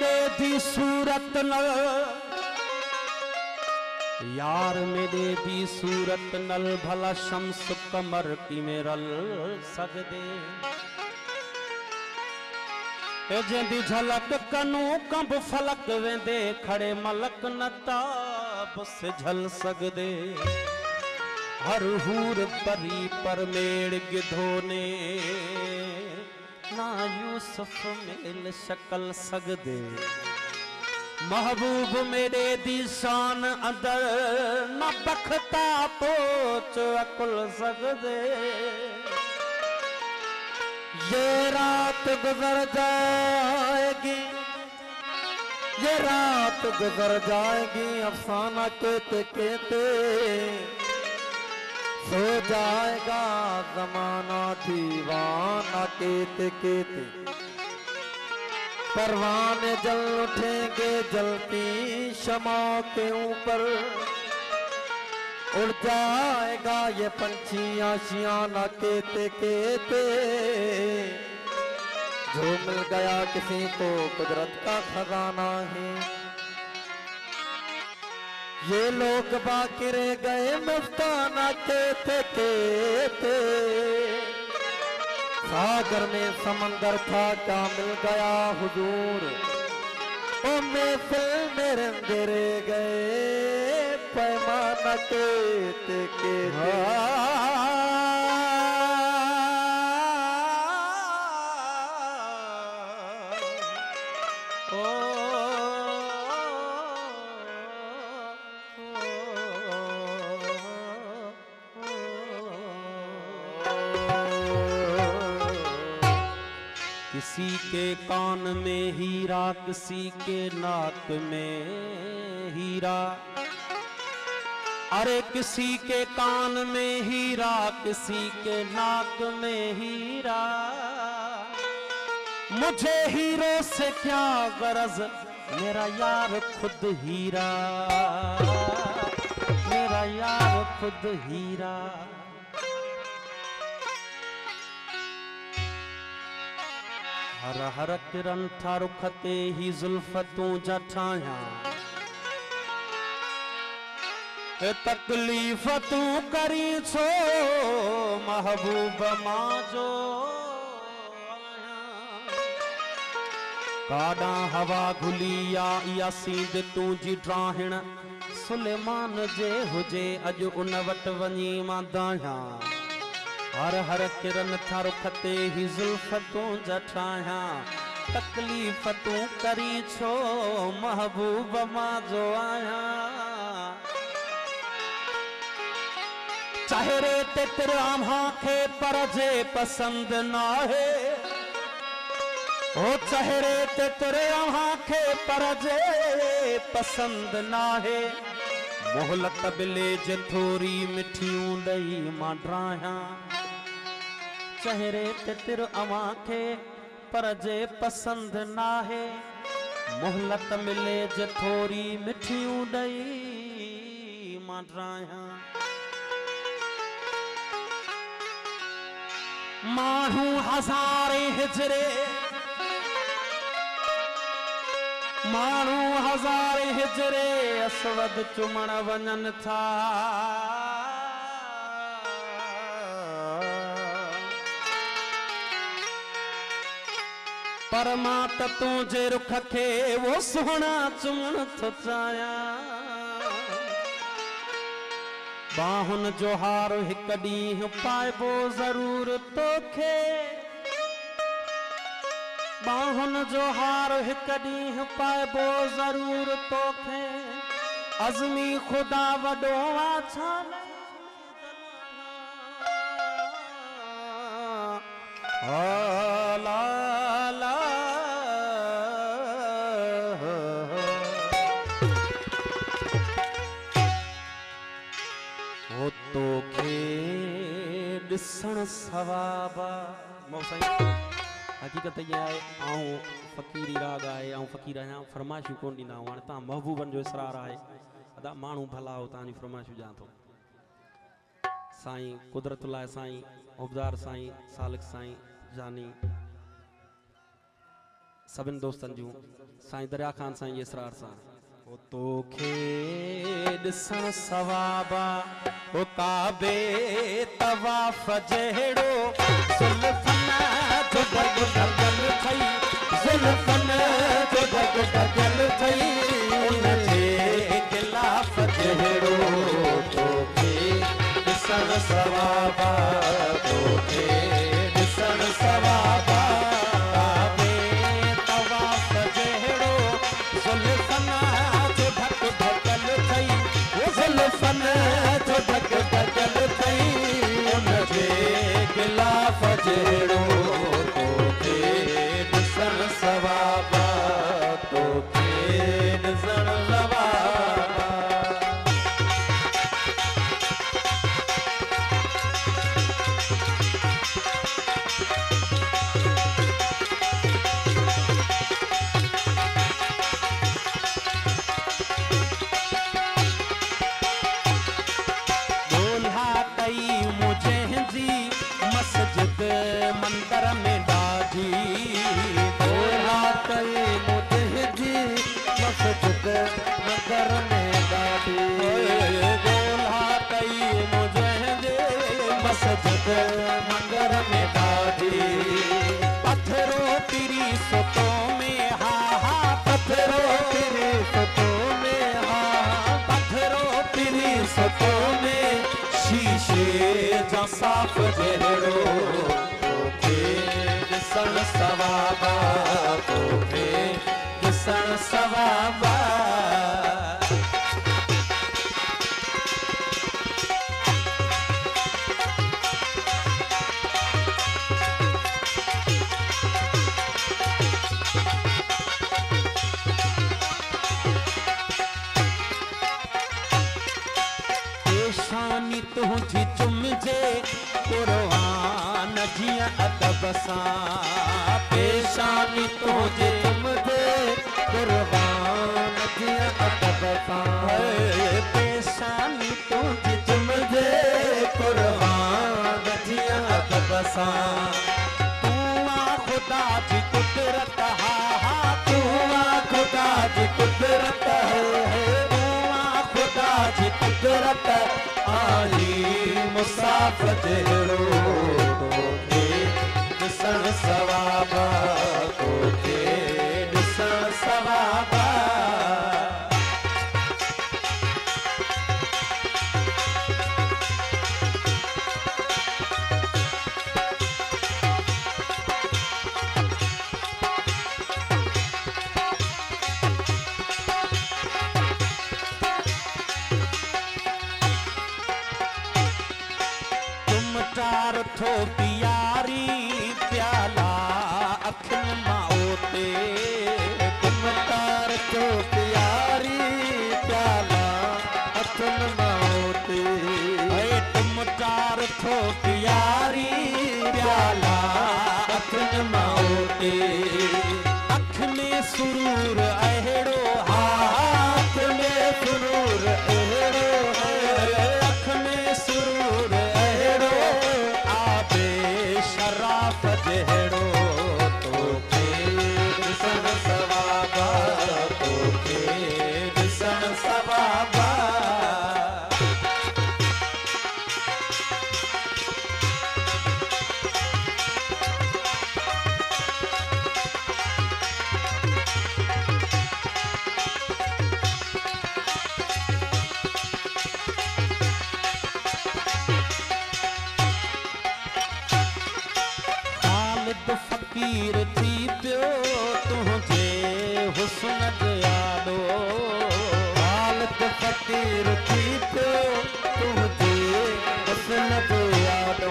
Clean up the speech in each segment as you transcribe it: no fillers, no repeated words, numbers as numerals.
मेरे दी सूरत नल यार मेरे दी सूरत नल भला शम्स कमर की मेरल सगदे जेंदी झलक कनू कंब फलक वेंदे खड़े मलक नताब से झल सगदे हर हूर परी पर मेड़ गिधोने ना यूसुफ मेल शकल सगदे महबूब मेरे दी शान अंदर न बखता पोच अकुल सगदे ये रात गुजर जाएगी ये रात गुजर जाएगी अफसाना कहते कहते सो जाएगा जमाना दीवाना कहते कहते परवाने जल उठेंगे जलती शमा के ऊपर उड़ जाएगा ये पंछी आशियाना कहते कहते जो मिल गया किसी को कुदरत का खजाना है ये लोग बाकी रह गए मस्ताना कहते कहते सागर में समंदर था क्या मिल गया हुजूर ओ महफिल में रंगे रह गए पैमाना कहते कहते किसी के कान में हीरा किसी के नाक में हीरा अरे किसी के कान में हीरा किसी के नाक में हीरा मुझे हीरो से क्या गरज मेरा यार खुद हीरा मेरा यार खुद हीरा हर हर किरण था रुखते ही जुल्फतों जठाया तकलीफ तू करी छो महबूब माजो काडा हवा घुली या सीध तू जी ड्राहिण सुलेमान जे हुजे अज उन वट वनी मां दाया हर हर किरण था रुखते ही जुल्फतों जठाया तकलीफ तू करी छो महबूब मां जो आया चेहरे ते तिरामा खे पर जे पसंद ना है ओ चेहरे ते तिरामा खे पर जे पसंद ना है मोहलत बिले जे थोरी मिठियूं दई मां ड्राया चेहरे ते तिर अवांखे पर जे पसंद ना है मोहलत मिले जे थोरी मिठियूं दई मां ड्राया माण्हू हज़ारे हिजरे माण्हू हज़ारे हिजरे असवद चुमण वञनि था पर मां त तुंहिंजे रुख खे वो सुहिणा चुमण थो चाहियां बाहुन जो हार हिक ॾींहुं पाइबो ज़रूर तोखे बाहुन जो हार हिक ॾींहुं पाइबो ज़रूर तोखे अज़मी ख़ुदा वॾो आ छा ला ला हो तोखे ॾिसण सवाबा हकीकत ये आहे आऊं फ़क़ीरी राग आहे ऐं फ़क़ीर आहियां फरमाइशूं कोन ॾींदा आहियूं हाणे तव्हां महबूबनि जो इसरार आहे अदा माण्हू भला हो तव्हांजी फरमाइशूं ॾियां थो साईं कुदरत लाइ साईं उबदार साईं सालिक साईं जानी सभिनि दोस्तनि जूं साईं दरिया ख़ान साईं जे इसरार सां ओ तोखे ॾिसण सवाबा ओ काबे तवाफ़ जहिड़ो ज़ुल्फ़न जो दग दगल थई ज़ुल्फ़न जो दग दगल थई उनजे गिलाफ़ जहिड़ो तोखे ॾिसण सवाबा तोखे ॾिसण सवाबा जहिड़ो तोखे ॾिसण सवाबा तोखे ॾिसण सवाबा मंदर में ॾाढी दोला कई मुझे मस्जिद मंदर में ॾाढी दोला कई मुझे मस्जिद मंदर में ॾाढी पत्थरों पिरी सुतो में हा हा पत्थरों पिरी सुतो में हा पत्थरों पिरी सुतो में शीशे जा साफ़ जहिड़ो ॾिसण सवाबा तोखे ॾिसण सवाबा पेशानी तुंहिंजी चुमिजे क़ुर्आन जीअं अदब सां पेशानी तुंहिंजी चुमिजे क़ुर्आन जीअं अदब सां पेशानी तुंहिंजी चुमिजे क़ुर्आन जीअं अदब सां तूं ख़ुदा जी कुदरत हा हा तूं ख़ुदा जी कुदरत तूं ख़ुदा जी कुदरत आली मुसाफ़ जहिड़ो तोखे ॾिसण सवाबा तोखे ॾिसण सवाबा थो प्यारी प्याला अखियुनि मां ओते तुम तार थो प्यारी प्याला अखियुनि मां ओते तुम तार थो प्यारी प्याला अखियुनि मां ओते अख में सुरूर अहिड़ो हा अख में सुरूर अहिड़ो अख में सुरूर शराफ जहिड़ो तोखे ॾिसण सवाबा तोखे ॾिसण सवाबा फ़कीर थी पियो तुंहिंजे हुस्न जो यादो हालत फ़कीर थी पियो तुंहिंजे हुस्न जो यादो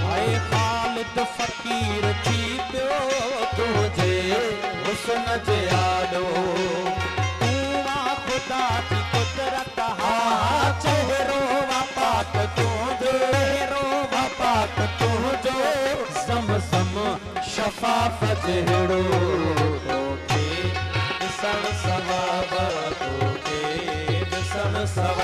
हाय हालत फ़कीर थी पियो तुंहिंजे हुस्न जो यादो तूं ख़ुदा जी कुदरत हा चहिरो वापाक तुंहिंजो चहिरो वापाक तुंहिंजो सम सम शफ़ाफ़ जहिड़ो तोखे ॾिसण सवाबा तोखे ॾिसण सवाबा